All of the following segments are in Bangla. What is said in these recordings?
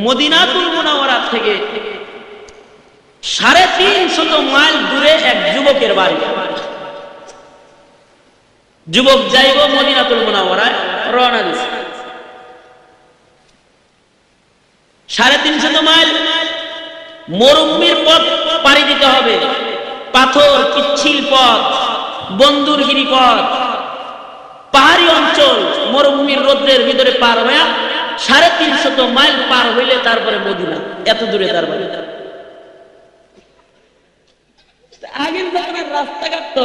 মদিনাতুল মুনাওয়ারা থেকে 350 মাইল দূরে এক যুবকের বাড়ি। যুবক যাইব মদিনাতুল মুনাওয়ারায়, রওনা দিছে। 350 মাইল মরুভূমির পথ পাড়ি দিতে হবে, পাথর পিচ্ছিল পথ, বন্দুরগিরি পথ, পাহাড়ি অঞ্চল, মরুভূমির রোদ্রের ভিতরে পার হয়ে 350 মাইল পার হইলে তারপরে মদিনা। এত দূরে তার বাড়ি। আগের জামানার রাস্তাঘাট তো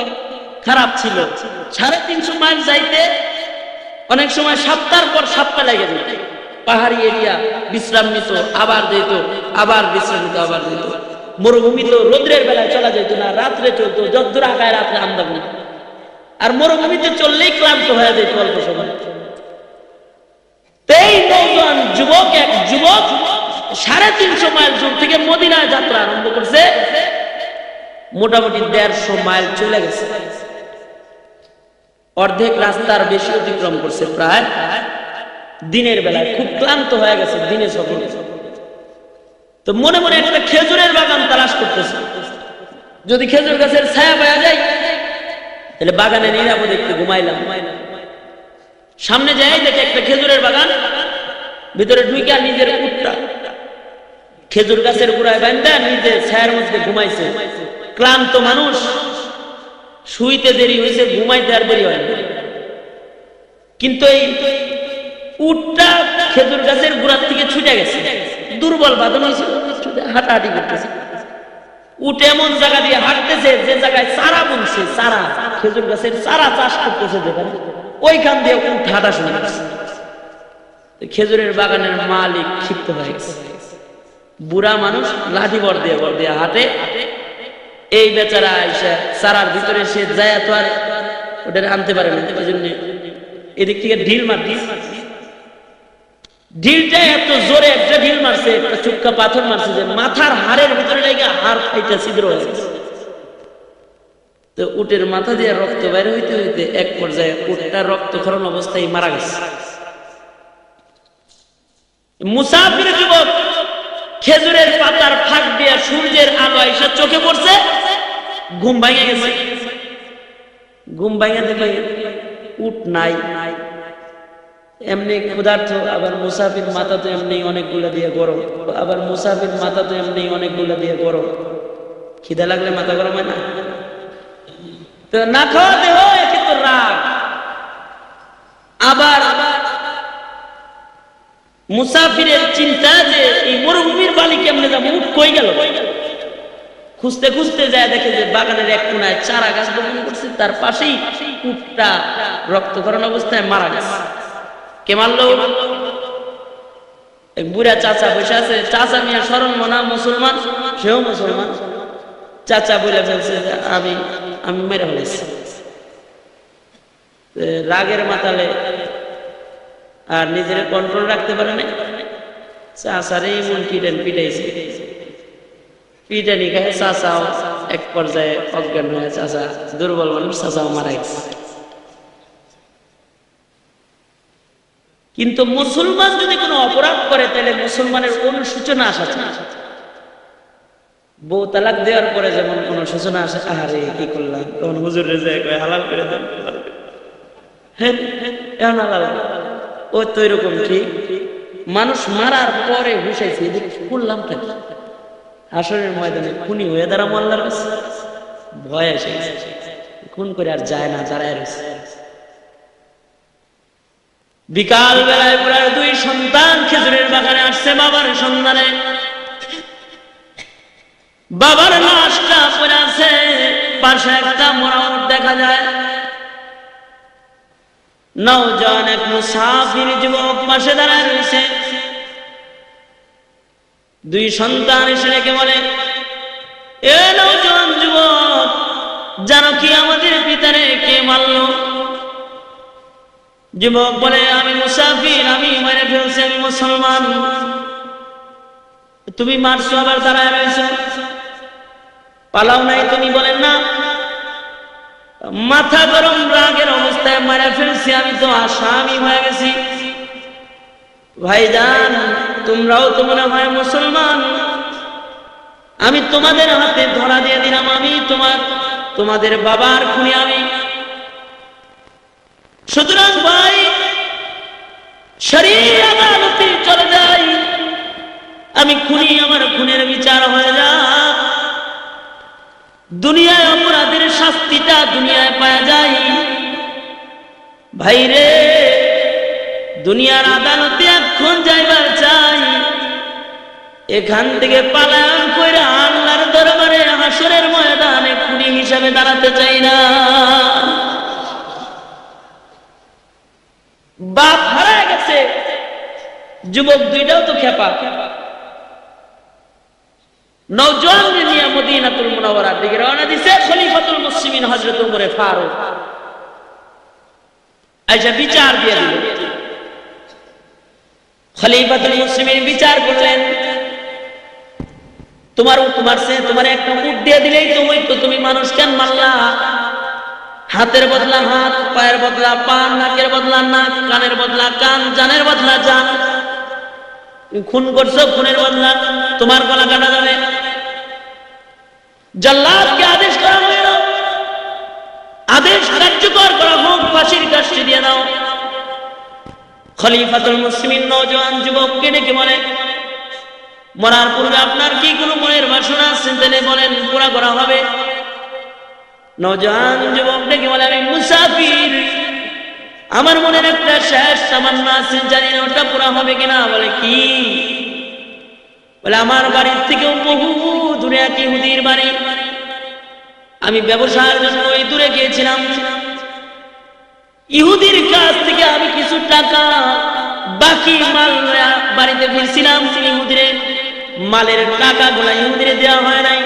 খারাপ ছিল, 350 মাইল যাইতে অনেক সময় সপ্তাহের পর সপ্তাহ লেগে যেত। পাহাড়ি এরিয়া, বিশ্রাম নিত, আবার যেত, আবার বিশ্রাম নিত, আবার যেত। মরুভূমি তো রোদ্রের বেলায় চলা যেত না, রাত্রে চলতো, যদ্দূর আগায় রাত্রে আমদাম না। আর মরুভূমিতে চললেই ক্লান্ত হয়ে যেত অল্প সময়। এই নওজোয়ান যুবক, এক যুবক 350 মাইল দূর থেকে মদিনায় যাত্রা আরম্ভ করছে। মোটামুটি 150 মাইল চলে গেছে, অর্ধেক রাস্তার বেশি অতিক্রম করছে। প্রায় দিনের বেলায় খুব ক্লান্ত হয়ে গেছে, দিনে সফর। তো মনে মনে একটা খেজুরের বাগান তালাশ করতেছে। যদি খেজুর গাছের ছায়া পাওয়া যায় তাহলে বাগানে নিরাপদে একটু ঘুমাইলাম। সামনে যাই দেখে একটা খেজুরের বাগান, ভিতরে ঢুকে নিজের উটটা খেজুর গাছের গোড়ায় বাঁধা নিজে ছায়ার মধ্যে ঘুমাইছে। ক্লান্ত মানুষ, শুইতে দেরি হয়েছে, ঘুমাইতে আর দেরি হয় না। কিন্তু এই উটটা খেজুর গাছের গোড়ার থেকে ছুটে গেছে, দুর্বল বাদন হয়েছে, হাঁটাহাঁটি করতেছে। উট এমন জায়গা দিয়ে হাঁটতেছে যে জায়গায় চারা বুনছে, চারা খেজুর গাছের চারা চাষ করতেছে যেখানে, ওইখান দিয়ে উট হাঁটা শুরু করছে। খেজুরের বাগানের মালিক ক্ষিপ্ত হয়ে গেছে। বুড়া মানুষ লাঠি বর দিয়ে হাঁটে। এই বেচারা আইসা চারার ভিতরে সে যায় তো আর ওটা আনতে পারে না, এই জন্য এদিক থেকে ঢিল মারছে। ঢিলটা এত জোরে একটা ঢিল মারছে, একটা চুক্কা পাথর মারছে যে মাথার হাড়ের ভিতরে লেগে হাড় ফাইটা ছিদ্র হয়ে গেছে। তো উটের মাথা দিয়ে রক্ত বাইরে হইতে হইতে এক পর্যায়ে উটটা রক্তক্ষরণ অবস্থায় মারা গেছে। মুসাফির যুবক খেজুরের পাতার ফাঁক দিয়ে সূর্যের আলো এসে চোখে পড়ছে, ঘুম ভাঙে গেছে। ঘুম ভাঙে দেখে উট নাই, এমনি ক্ষুধার্ত, আবার মুসাফির মাথা তো এমনি অনেকগুলা দিয়ে গরম, আবার মুসাফির মাথা তো এমনি অনেকগুলা দিয়ে গরম। খিদা লাগলে মাথা গরম হয় না? তো না খাওয়া দেহ একে তো রাগ। আবার মুসাফিরের চিন্তা যে এই মরুভূমির বালি কেমনে যাবো, উট কই গেল? খুঁজতে খুঁজতে যায় দেখে যে বাগানের এক কোনায় চারা গাছ বপন করছে, তার পাশেই উটটা রক্তক্ষরণ অবস্থায় মারা গেছে। কে মারলো? এক বুড়া চাচা বসে আছে। চাচা মিয়া স্মরণ মনা মুসলমান, সেও মুসলমান। চাচা বলে ফেলছে আমি মেরে ফেলেছি। রাগের মাতালে আর নিজের কন্ট্রোল রাখতে পারে না, চাচারে এমন পিটাইছে। পিটানি খায় চাচাও এক পর্যায়ে অজ্ঞান হয়ে, চাচা দুর্বল মানুষ, চাচাও মারা গেছে। কিন্তু মুসলমান যদি কোনো অপরাধ করে তাহলে মুসলমানের অনুশোচনা আসা চায়। বউ তালাক দেওয়ার পরে যেমন অনুশোচনা আসে, আহারে কি করলাম, তখন হুজুরে যায় হালাল করে দেন, হ্যাঁ হালাল। ও তো এরকম ঠিক মানুষ মারার পরে হুসাইছে, করলাম কি? হাসরের ময়দানে খুনি হয়ে দাঁড়াবো আল্লাহর কাছে, ভয় এসে খুন করে আর যায় না, দাঁড়ায় রয়েছে। বিকাল বেলায় পুরার 2 সন্তান খেজুরের বাগানে আসছে বাবার সন্ধানে। বাবার লাশটা পড়ে আছে, পাশে একটা মরা উট দেখা যায়। নওজোয়ান এক মুসাফির যুবক পাশে দাঁড়ায় রয়েছে। 2 সন্তান এসে রেখে বলে, এ নওজোয়ান যুবক, জানো কি আমাদের পিতারে কে মারলো? যুবক বলে, আমি মুসাফির, আমি মেরে ফেলছি, আমি মুসলমান। তুমি মারছো, আবার দাঁড়ায় রয়েছে, পালাও নাই তুমি? বলেন না, মাথা গরম রাগের অবস্থায় মেরে ফেলছি, আমি তো আসামি হয়ে গেছি। ভাইজান তোমরাও তো মনে হয় মুসলমান, আমি তোমাদের হাতে ধরা দিয়ে দিলাম আমি তোমাদের বাবার খুনি আমি। সুতরাং ভাই শরীর আদালতে চলে যাই, আমি খুনি, আমার খুনের বিচার হয়ে যায়, দুনিয়ায় অপরাধের শাস্তিটা দুনিয়ায় পাওয়া যায়। ভাই রে, দুনিয়ার আদালতে এখন যাইবার চাই, এখান থেকে পালায়ন করে আল্লাহর দরবারে হাসরের ময়দানে খুনি হিসাবে দাঁড়াতে চাই না। বাপ হারা গেছে, যুবক দুইটাও তো খেপা, নওজোয়ান নিয়ে মদিনাতুল মুনাওয়ারার দিকে রওনা দিছে খলিফাতুল মুসলিমিন হযরত ওমর ফারুক। আচ্ছা, বিচার দিয়ে দিল। খলিফাতুল মুসলিমিন বিচার করলেন, তোমার একটা উট দিয়ে দিলেই তো হইতো, তুমি মানুষ কেন মারলা? হাতের বদলা হাত, পায়ের বদলা পা, নাকের বদলা নাক, কানের বদলা কান, জানের বদলা জান। খুন করছো, খুনের বদলা তোমার গলা কাটা যাবে। জল্লাদকে আদেশ করা হলো, আদেশ কার্যকর করা হোক, ফাঁসির কাষ্টি দিয়ে দাও। খলিফাতুল মুসলিমিন নওজোয়ান যুবককে ডেকে বলে, মরার পূর্বে আপনার কি কোনো মনের বাসনা আছে? তাহলে বলেন, পুরা করা হবে। নওজোয়ান যুবক ডেকে বলে, আমি মুসাফির, আমার মনের একটা শেষ তামান্না আছে, জানি না ওটা পুরা হবে কিনা। বলে কি? বলে আমার বাড়ির থেকেও বহু দূরে এক ইহুদির বাড়ি, আমি ব্যবসার জন্য ওই দূরে গিয়েছিলাম, ইহুদির কাছ থেকে আমি কিছু টাকা বাকি মাল বাড়িতে ফিরছিলাম, ইহুদির মালের টাকাগুলো ইহুদিরে দেওয়া হয় নাই।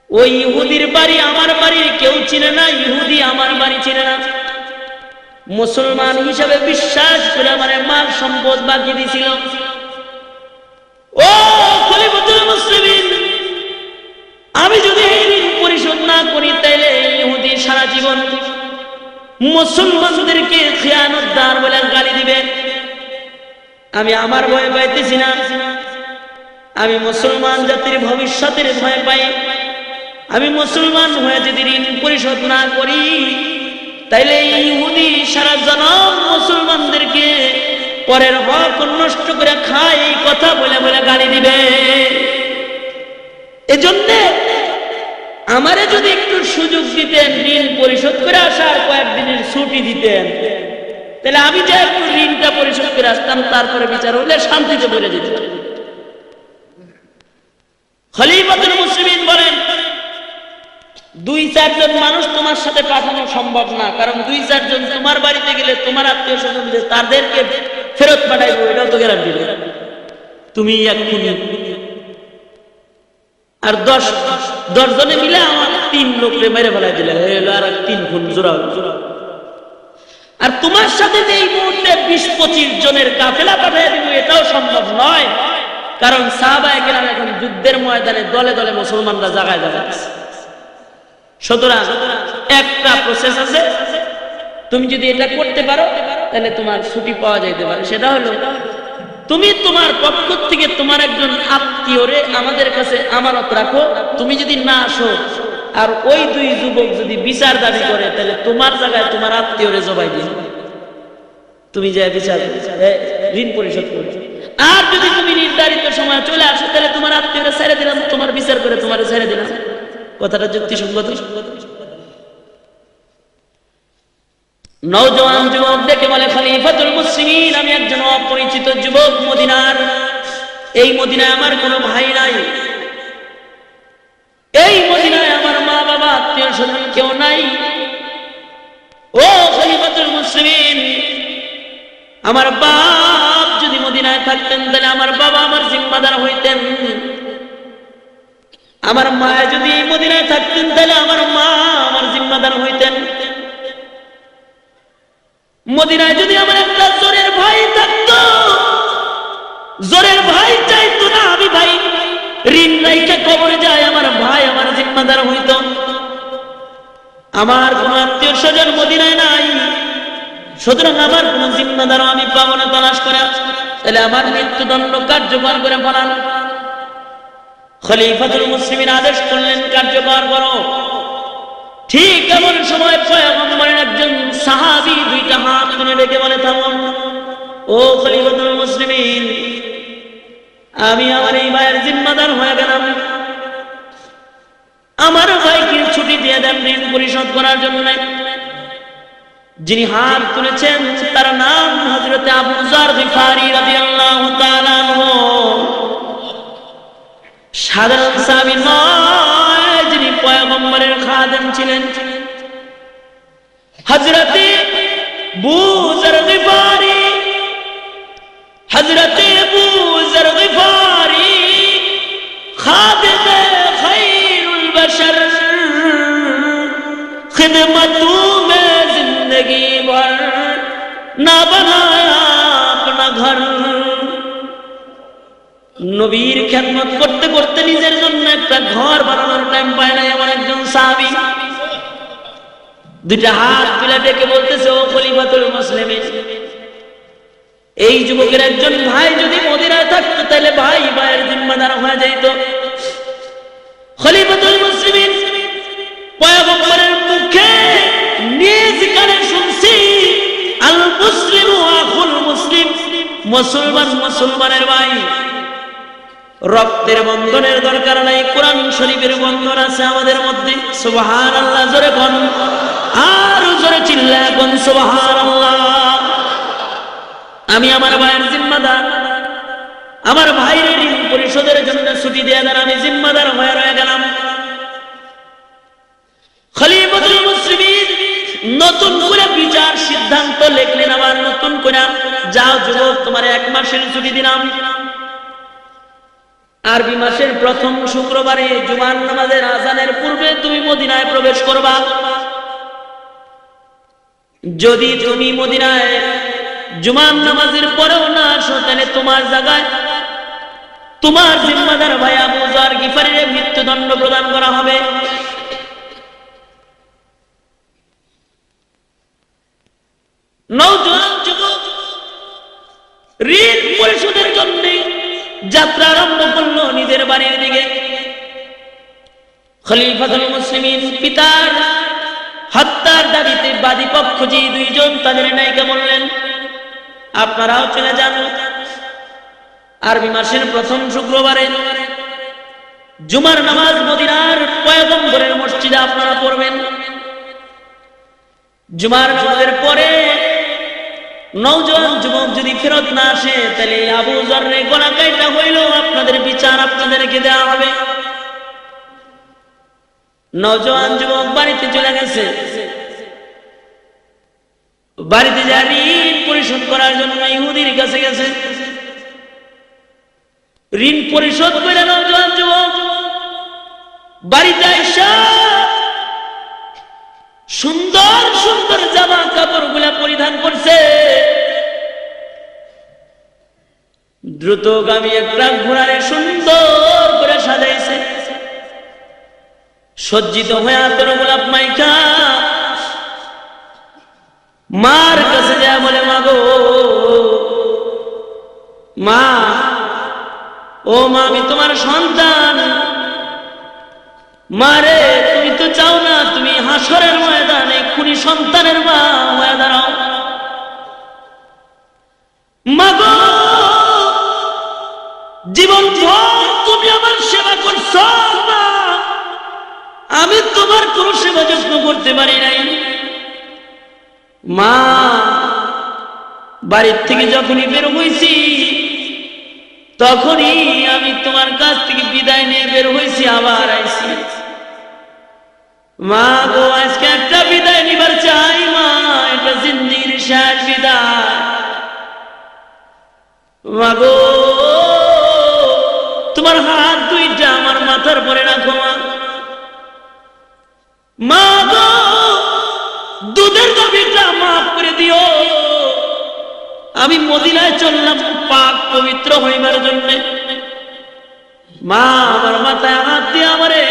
ওই ইহুদির বাড়ি আমার বাড়ির কেউ চিনে না, ইহুদি আমার বাড়ি চিনে না। মুসলমান হিসাবে বিশ্বাস করে আমার মাল সম্পদ বাকি দিছিল। ও খলিফাতুল মুসলিমিন, আমি যদি এই ঋণ পরিশোধ না করি তাইলে ইহুদি সারা জীবন মুসলমানদেরকে খিয়ানতদার বলে গালি দিবে। আমি আমার ভয় পাইতেছি না, আমি মুসলমান জাতির ভবিষ্যতের ভয় পাই। আমি মুসলমান হয়ে যদি ঋণ পরিশোধ না করি তাইলে ইহুদি সারা জনম মুসলমানদেরকে পরের হক নষ্ট করে খায়, এই কথা বলে বলে গালি দিবে। এজন্য আমারে যদি একটু সুযোগ দিতেন, ঋণ পরিশোধ করে আসার কয়েকদিনের ছুটি দিতেন, তাহলে আমি যে একটু ঋণটা পরিশোধ করে আসতাম, তারপরে বিচার হলে শান্তিতে বলে দিত। খলিফাতুল মুসলিমিন বলেন, 2-4 জন মানুষ তোমার সাথে পাঠানো সম্ভব না, কারণ 2-4 জন তোমার বাড়িতে গেলে তোমার আত্মীয় স্বজন তাদেরকে ফেরত পাঠাইবো, এটাও তো গ্যারান্টি নেই। তুমি এক খুনি, আর 10 জনে মিলে আমার 3 লোককে মেরে ফেলাই দিলে, আর 3 খুন জোড়া। আর তোমার সাথে যে এই মুহূর্তে 20-25 জনের কাফেলা পাঠিয়ে দিব, এটাও সম্ভব নয়, কারণ সাহাবায়ে কেরাম এখন যুদ্ধের ময়দানে দলে দলে মুসলমানরা জায়গায় জায়গায়। সুতরাং একটা প্রসেস আছে, তুমি যদি এটা করতে পারো তাহলে তোমার ছুটি পাওয়া যাইতে পারে। সেটা হলো, তুমি তোমার পক্ষ থেকে তোমার একজন আত্মীয়রে আমাদের কাছে আমানত রাখো, তুমি যদি না আসো আর ওই 2 যুবক যদি বিচার দাবি করে, তাহলে তোমার জায়গায় তোমার আত্মীয়রে জবাই দিন, তুমি যে বিচার ঋণ পরিশোধ করো। আর যদি তুমি নির্ধারিত সময় চলে আসো, তাহলে তোমার আত্মীয়রে ছেড়ে দিলাম, তোমার বিচার করে তোমার ছেড়ে দিলাম। কথাটা যুক্তিসঙ্গত। নওজোয়ান যুবক দেখে বলে, খলিফাতুল মুসলিমিন, আমি একজন অপরিচিত যুবক মদিনার, এই মদিনায় আমার কোনো ভাই নাই, এই মদিনায় আমার মা বাবা আত্মীয় স্বজন কেউ নাই। ও খলিফাতুল মুসলিমিন, আমার বাপ যদি মদিনায় থাকতেন তাহলে আমার বাবা আমার জিম্মাদার হইতেন, আমার মা যদি এই মদিনায় থাকতেন তাহলে আমার মা আমার জিম্মাদার হইতেন। মদিনায় যদি আমার একটা জোরের ভাই থাকতো, জোরের ভাই চাইতো না আমি ভাই ঋণ রাইখা কবরে যায়, আমার ভাই আমার জিম্মাদার হইত। আমার কোন আত্মীয় স্বজন মদিনায় নাই, সুতরাং আমার কোন জিম্মাদারও আমি পাবো না তালাশ করে। তাহলে আমার মৃত্যুদণ্ড কার্যকর করে ফেলান। খলিফাতুল মুসলিমিন আদেশ করলেন কার্যকর করো। ঠিক এমন সময় পয়গম্বরের একজন সাহাবী দুইটা হাত তুলে রেখে বলে, থামুন ও খলিফাতুল মুসলিমিন, আমি আমার এই ভাইয়ের জিম্মাদার হয়ে গেলাম। আমার ভাইকে ছুটি দিয়ে দেন ঋণ পরিশোধ করার জন্য। যিনি হাত তুলেছেন তার নাম হযরত আবু যর গিফারি রাদিয়াল্লাহু তাআলা আনহু। সাধারণ সাহাবী নয়, যিনি পয়গম্বরের খাদেম ছিলেন। হযরত আবু যর গিফারি, হযরত আবু যর গিফারি খাদেম খায়রুল বশর, খিদমতু মে জিंदगी भर ना बनाया अपना घर। নবীর খেদমত করতে করতে নিজের জন্য একটা ঘর বানানোর টাইম পায় না এমন একজন সাহাবী দুইটা হাত তুলে ডেকে বলতেছে, ও খলিফাতুল মুসলিমিন, এই যুবকের একজন ভাই যদি মদিনায় থাকতো তাহলে ভাই ভাইয়ের জিম্মাদার হয়ে যেত। খলিফাতুল মুসলিমিন পয়গম্বরের মুখে নিজ কানে শুনছি, আল মুসলিমু আখুল মুসলিম, মুসলমান মুসলমানের ভাই। রক্তের বন্ধনের দরকার নাই, কোরআন শরীফের বন্ধন আছে আমাদের মধ্যে। সুবহানাল্লাহ জোরে কোন, আর জোরে চিল্লায় কোন সুবহানাল্লাহ। আমি আমার ভাইয়ের জিম্মাদার, আমার ভাইয়ের ঋণ পরিশোধের জন্য ছুটি দিয়ে দেন, আমি জিম্মাদার হয়ে রয়ে গেলাম। খলিফাতুল মুসলিমিন নতুন করে বিচার সিদ্ধান্ত লিখলেন, আবার নতুন করে, যাও যুবক, তোমার 1 মাসের ছুটি দিলাম। আরবি মাসের প্রথম শুক্রবারে জুমার নামাজের আযানের পূর্বে তুমি মদিনায় প্রবেশ করবা। যদি তুমি মদিনায় জুমার নামাজের পরেও না আসো, তাহলে তোমার জায়গায় তোমার জিম্মাদার ভাই আবু যর গিফারির মৃত্যুদণ্ড প্রদান করা হবে। নওজোয়ান যুবক ঋণ পরিশোধের জন্য যাত্রা আরম্ভ করলো নিজের বাড়ির দিকে। খলিফাতুল মুসলিমিন পিতার হত্যার দাবিতে বাদী পক্ষ যে দুইজন, তাদের নায়িকা বললেন, আপনারাও চলে যান। আরবি মাসের প্রথম শুক্রবারে জুমার নামাজ মদিনার পয়গম্বরের মসজিদে আপনারা পড়বেন। জুমার নামাজের পরে নওজোয়ান যুবক যদি ফেরত না আসে, তাহলে আবু যরের গলা কাটা হইল, আপনাদের বিচার আপনাদেরকে দেওয়া হবে। নওজোয়ান যুবক বাড়িতে চলে গেছে। বাড়িতে যা ঋণ পরিশোধ করার জন্য ইহুদির কাছে গেছে। ঋণ পরিশোধ করে নওজোয়ান যুবক বাড়িতে আইসা সুন্দর সুন্দর জামা কাপড় গুলা পরিধান করছে। দ্রুতগামী একটা ঘোড়ারে সুন্দর করে সাজাইছে, সজ্জিত হয়ে আতর গোলাপ মাইকা মার কাছে যায়, বলে, মা গো, মা, ও মা, আমি তোমার সন্তান। মারে, তুমি তো চাও না তুমি হাসরের ময়দানে খুনি সন্তানের মা হয়ে দাঁড়াও। মা গো, জীবন ভর তুমি আমার সেবা করছো, আমি তোমার কোনো সেবা যত্ন করতে পারি নাই। মা, বাড়ির থেকে যখনই বের হয়েছি তখনই আমি তোমার কাছ থেকে বিদায় নিয়ে বের হয়েছি, আবার আইছি। মা গো, আজকে একটা বিদায় নিবার চাই মা, এটা জিন্দির শেষ বিদায়। মা গো, তোমার হাত দুইটা আমার মাথার পরে রাখো মা। মা গো, দুধের দাবিটা মাফ করে দিও। আমি মদিনায় চললাম পাক পবিত্র হইবার জন্য। মা, আমার মাথায় হাত দিয়ে আমারে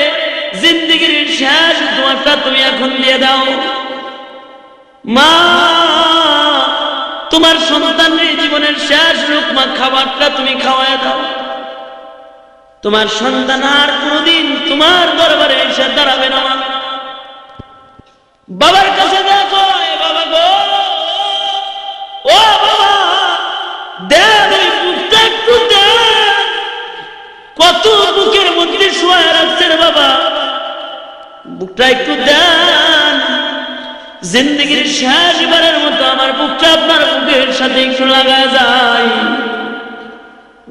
জিন্দেগির শেষ দোয়াটা তুমি এখন দিয়ে দাও। মা, তোমার সন্তানের জীবনে জীবনের শেষ লুকমা খাবারটা তুমি খাওয়ায় দাও। তোমার সন্তান আর কোনদিন তোমার দরবারে এসে দাঁড়াবে না। বাবার কাছে দেখো, বাবা গো, ও বাবা, দেন ওই বুকটা একটু দেন। কত বুকের মধ্যে শোয়া রাখছেন বাবা, বুকটা একটু দেন। জিন্দগির শেষবারের মতো আমার বুকটা আপনার বুকের সাথে একটু লাগায় যায়।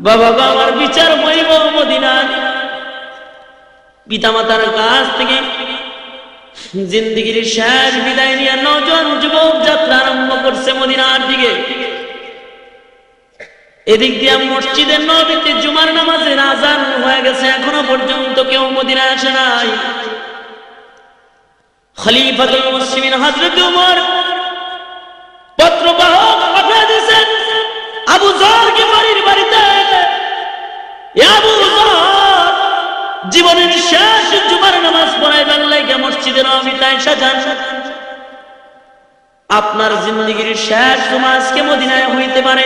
বাবা গো, আমার বিচার হইব মদিনায়। পিতামাতার কাছ থেকে জিন্দগির শেষ বিদায় নিয়ে নজন যুবক যাত্রা আরম্ভ করছে মদিনার দিকে। এদিক দিয়ে মসজিদের নবীতে জুমার নামাজের আজান হয়ে গেছে, এখনো পর্যন্ত কেউ মদিনায় আসে নাই। খলিফাতুল মুসলিমিন হযরত ওমর পত্রবাহক পাঠিয়ে দিয়েছেন আবু যর গিফারির বাড়িতে। আবু যর জীবনের শেষ জুমার নামাজ পড়াইবার লাগা মসজিদে নববীতে এসে যান। আপনার জিন্দগির শেষ জুমা আজকে মদিনায় হইতে পারে।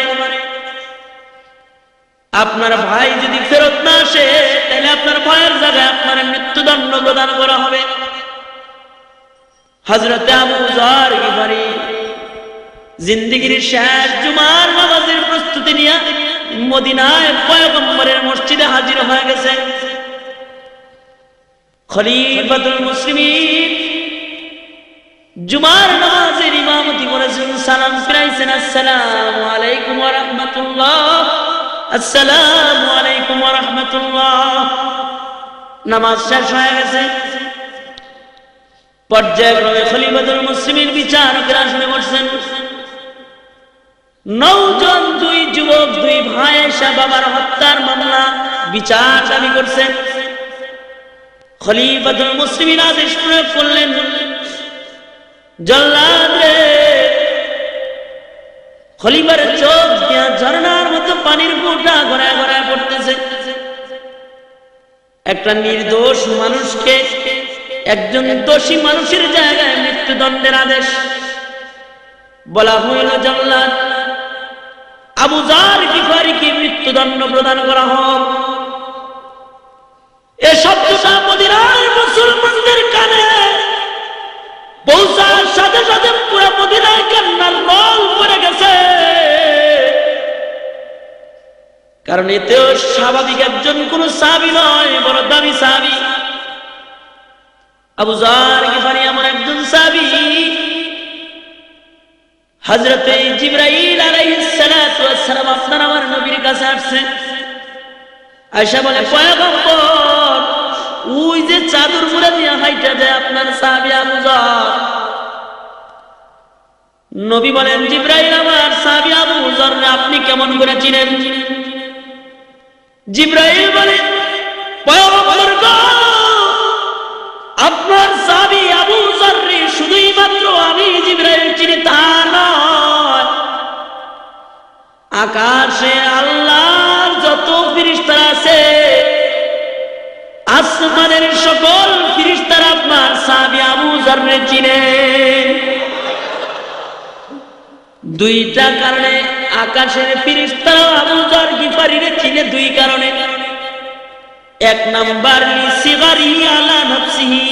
আপনার ভাই যদি ফেরত না আসে, তাহলে আপনার ভাইয়ের জায়গায় আপনার মৃত্যুদণ্ড প্রদান করা হবে। হযরত আবু যর গিফারি জিন্দগির শেষ জুমার নামাজের প্রস্তুতি নিয়ে মদিনায় পয়গম্বরের মসজিদে হাজির হয়ে গেছে। খলিফাতুল মুসলিমিন জুমার নামাজের ইমামতি করেছেন, সালাম ফিরাইছেন, আসসালামু আলাইকুম ওয়া রাহমাতুল্লাহ, আসসালামু আলাইকুম ওয়া রাহমাতুল্লাহ। নামাজ শেষ হয়ে গেছে। পর্যায়ক্রমে খলিফাতুল মুসলিমিন বিচারকের আসনে বসছেন। 9 জন দুই যুবক দুই ভাই এসে বাবার হত্যার মামলা বিচার দাবি করছে। খলিফাতুল মুসলিমিন আদেশ প্রয়োগ করলেন, জল্লাদ রে! খলিফার চোখ দিয়া ঝর্ণার মতো পানির ফোঁটা গড়ায় গড়ায় পড়তেছে। একটা নির্দোষ মানুষকে, একজন দোষী মানুষের জায়গায় মৃত্যুদণ্ডের আদেশ। বলা হইল, জল্লাদ আবু যর গিফারিকে মৃত্যুদণ্ড প্রদান করা হোক। এ শব্দটা মদিনার মুসলমানদের কানে পৌঁছার সাথে সাথে পুরো মদিনায় কান্নার রোল পড়ে গেছে। কারণ এতেও স্বাভাবিক একজন কোন সাহাবী নয়, বড় দামি সাহাবী। আবু যর গিফারি এমন একজন সাহাবী, হযরতে জিবরাইল আলাইহিস সালাতু ওয়াস সালাম আপনার আমার নবীর কাছে আসছে। আয়েশা বলে, পয়গম্বর, ওই যে চাদর মুড়া দিয়ে হাইটা যায় আপনার সাহাবী আবু যর। নবী বলেন, জিবরাইল আমার সাহাবী আবু যর আপনি কেমন করে চিনেন? জিবরাইল বলেন, পয়গম্বর গো, আপনার সাহাবী আবু যর শুধুই মাত্র আমি জিবরাইল চিনি তা নয়, আকাশে আল্লাহর যত ফেরেশতা আছে, আসমানের সকল ফেরেশতারা আপনার সাহাবী আবু যর চিনে। দুইটা কারণে আকাশের ফেরেশতারা আবু যর গিফারিরে চিনে, দুই কারণে। এক নাম্বার, লিসিগারি আলা নাফসিহি,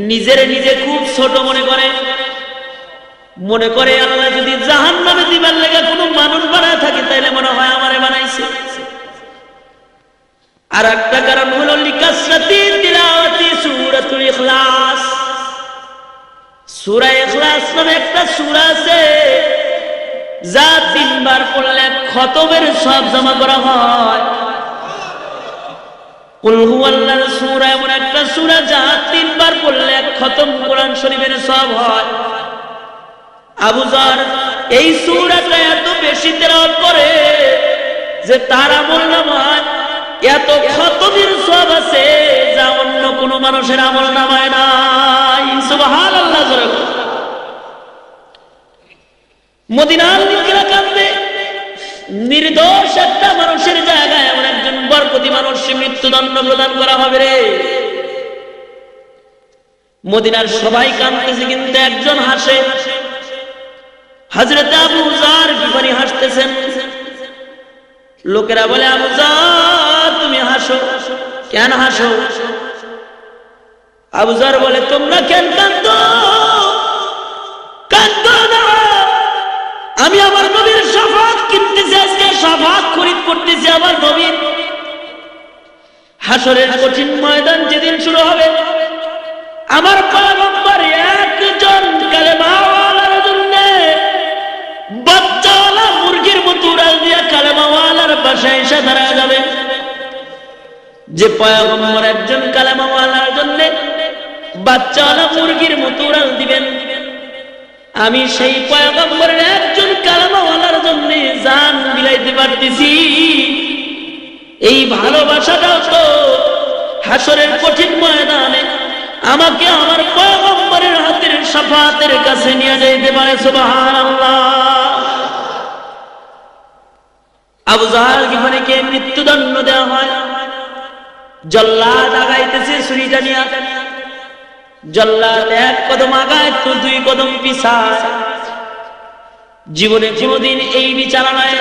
নিজের নিজে খুব ছোট মনে করে আল্লাহ যদি জাহান্নামে দিবার লাগা কোনো মানুষ বানায় থাকে, তাইলে মনে হয় আমারে বানাইছে। আর একটা কারণ হলো লিকাসরাতি তিলাওয়াতি সূরাতুল ইখলাস। সূরা ইখলাস নামে একটা সূরা আছে, যা 3 বার পড়লে খতমের সওয়াব জমা করা হয়। কুল হুয়াল্লাহর সূরা এমন একটা সূরা, যা 3 বার পড়লে খতম কোরআন শরীফের সওয়াব হয়। আবু যর এই সূরাটা এত বেশি তেলাওয়াত করে যে তার আমলনামায় এত খতমের সওয়াব আছে, যা অন্য কোন মানুষের আমলনামায় নাই। সুবহানাল্লাহ। মদিনার লোকেরা কাঁদবে, নির্দোষ একটা মানুষের জায়গায় এমন একজন বরকতি মানুষ মৃত্যুদণ্ড প্রদান করা হবে রে। মদিনার সবাই কাঁদতেছে, কিন্তু একজন হাসে। হযরত আবু যার গিফারি হাসতেছেন। লোকেরা বলে, আবু যার তুমি হাসো কেন? হাসো? আবু যার বলে, তোমরা কেন কাঁদো? কাঁদো না, আমি আমার নবীর শাফাত কিনতেছি, আজকে শাফাত খরিদ করতেছি আমার নবীর। হাসরের কঠিন ময়দান যেদিন শুরু হবে, আমার পয়গম্বর একজন কালেমাওয়ালার জন্য বাচ্চাওয়ালা মুরগির মতো উড়াল দিয়া কালেমাওয়ালার পাশে এসে দাঁড়ায় যাবে। যে পয়গম্বর একজন কালেমাওয়ালার জন্য বাচ্চাওয়ালা মুরগির মতো উড়াল দিবেন, আমি সেই পয়গম্বরের একজন কালেমাওয়ালার জন্য জান বিলাইতে পারতেছি। এই ভালোবাসাটাও তো হাসরের কঠিন ময়দানে আমাকে আমার পয়গম্বরের হাতের শাফাতের কাছে নিয়ে যাইতে পারে। সুবহানাল্লাহ। আবু জাহল গিফারিকে মৃত্যুদণ্ড দেওয়া হয়। জল্লাদ আগাইতেছে ছুরিটা নিয়ে। জল্লাদ এক কদম আগায় তো দুই কদম পিছায়। জীবনে কোনোদিন এই বিচারণায়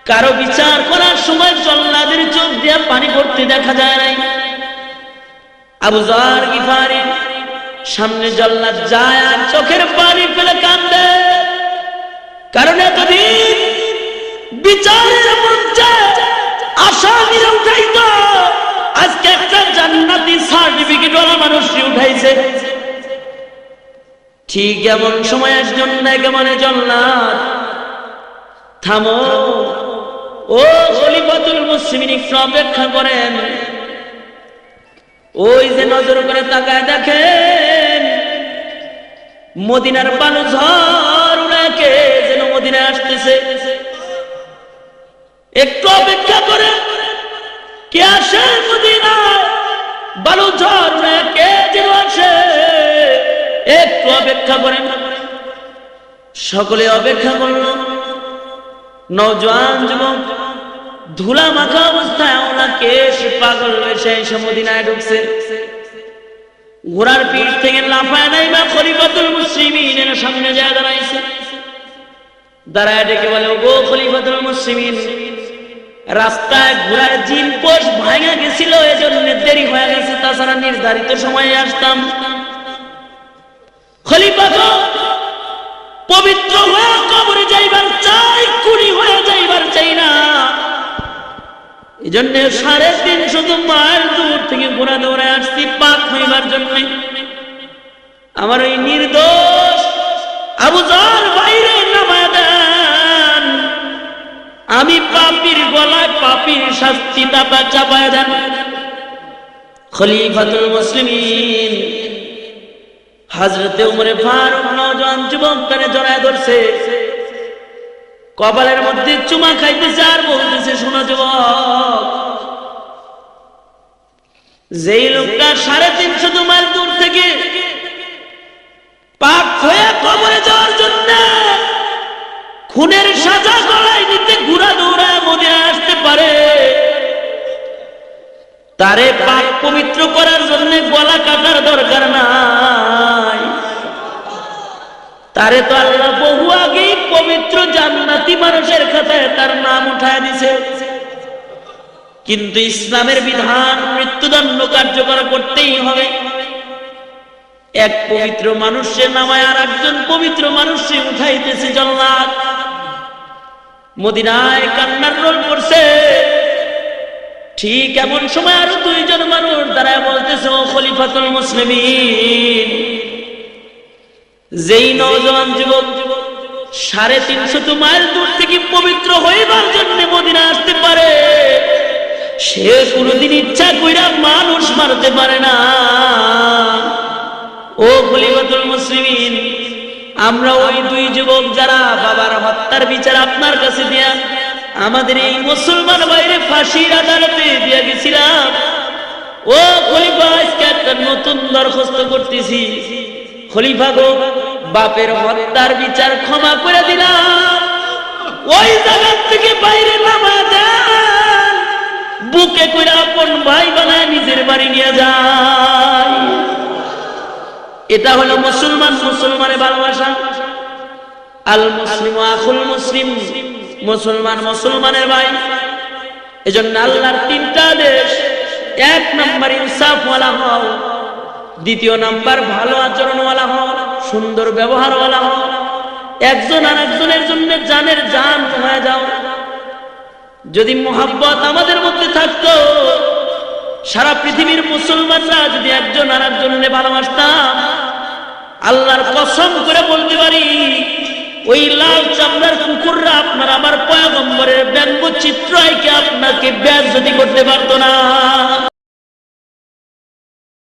কারো বিচার করার সময় জল্লাদের চোখ দিয়ে পানি পড়তে দেখা যায় নাই। আবু যার গিফারি সামনে জল্লাদ যায় আর চোখের পানি ফেলে কান্দে, কারণ এতদিন বিচারের মঞ্চে আসামিরা উঠাইতো, আজকে একটা জান্নাতি সার্টিফিকেট ওয়ালা মানুষকে উঠাইছে। ঠিক এমন সময় একজন নায়িকা মানে জল্লাদ, থামো ও খলিফাতুল মুসলিমিন, একটু অপেক্ষা করেন। ওই যে নজর করে তাকায় দেখেন মদিনার বালু ঝড় উড়াকে যেন মদিনায় আসতেছে। একটু অপেক্ষা করে, কে আসে মদিনায়? বালু ঝড় উড়াকে যেন আসে, একটু অপেক্ষা করেন। সকলে অপেক্ষা করল। নওজোয়ান যুবক ধুলা মাখা অবস্থায় ওনাকে পাগল বেশে এসে মদিনায় ঢুকছে। ঘোড়ার পিঠ থেকে লাফায় নাই বা খলিফাতুল মুসলিমিনের সামনে যায় দাঁড়াইছে। দাঁড়ায় ডেকে বলে, ও খলিফাতুল মুসলিমিন, রাস্তায় ঘোড়ার জিন পোষ ভাঙা গেছিল, এজন্য দেরি হয়ে গেছে, তাছাড়া নির্ধারিত সময়ে আসতাম। খলিফা তো পবিত্র হয়ে কবরে যাইবার চাই, কুড়ি হয়ে যাইবার চাই না, এই জন্য 350 মাইল দূর থেকে ঘোড়া দৌড়ায় আসছি পাক হইবার জন্য। আমার ওই নির্দোষ আবু যার বাইরে নামায় দেন, আমি পাপীর গলায় পাপীর শাস্তি দাতা চাপায় দেন। খলিফাতুল মুসলিমিন হযরতে উমরে ফারুক নওজোয়ান যুবকটারে জড়ায় ধরছে, কপালের মধ্যে চুমা খাইতেছে আর বলতেছে, শোনো যুবক, যেই লোকটা 350 মাইল দূর থেকে পাক হয়ে কবরে যাওয়ার জন্য খুনের সাজা গলায় নিতে ঘোড়া দৌড়ায় মদিনায় আসতে পারে, তারে পাক পবিত্র করার জন্য গলা কাটার দরকার নাই। তারে তো আল্লাহ বহু আগেই পবিত্র জান্নাতি মানুষের খাতায় তার নাম উঠায় দিছে। কিন্তু ইসলামের বিধান মৃত্যুদণ্ড কার্যকর করতেই হবে। এক পবিত্র মানুষের নামায় আর একজন পবিত্র মানুষকে উঠাইতেছে জল্লাদ। মদিনায় কান্নার রোল করছে। ঠিক এমন সময় আরো দুইজন মানুষ দাঁড়ায় বলতেছে, ও খলিফাতুল মুসলিমিন, যেই নওজোয়ান যুবক 350 মাইল দূর থেকে পবিত্র হইবার জন্য মদিনা আসতে পারে, সে কোনদিন ইচ্ছা কইরা মানুষ মারতে পারে না। ও খলিফাতুল মুসলিমিন, আমরা ওই দুই যুবক যারা বাবার হত্যার বিচার আপনার কাছে দিয়া আমাদের এই মুসলমান বাইরে ফাঁসির আদালতে দিয়ে গেছিলাম, ও খলিফা আজকে একটা নতুন দরখাস্ত করতেছি, খলিফা গো, বাপের হত্যার বিচার ক্ষমা করে দিলাম, ওই জায়গা থেকে বাইরে নামা দেন, বুকে করে আপন ভাই বানায় নিজের বাড়ি নিয়ে যায়। এটা হলো মুসলমান মুসলমানের ভালোবাসা। আল মুসলিম আখুল মুসলিম, মুসলমান মুসলমানের ভাই। এজন্য আল্লাহর তিনটা আদেশ, এক নাম্বার ইনসাফওয়ালা হও, দ্বিতীয় নাম্বার ভালো আচরণওয়ালা হও, সুন্দর ব্যবহারওয়ালা হও, একজন আরেকজনের জন্য জানের জান হয়ে যাও। যদি মোহাব্বত আমাদের মধ্যে থাকতো, সারা পৃথিবীর মুসলমানরা যদি একজন আরেকজনকে ভালোবাসতাম, আল্লাহর কসম করে বলতে পারি ওই লাল চামড়ার কুকুররা আপনার আমার পয়গম্বরের ব্যঙ্গচিত্র এঁকে আপনাকে বেইজ্জতি করতে পারতো না।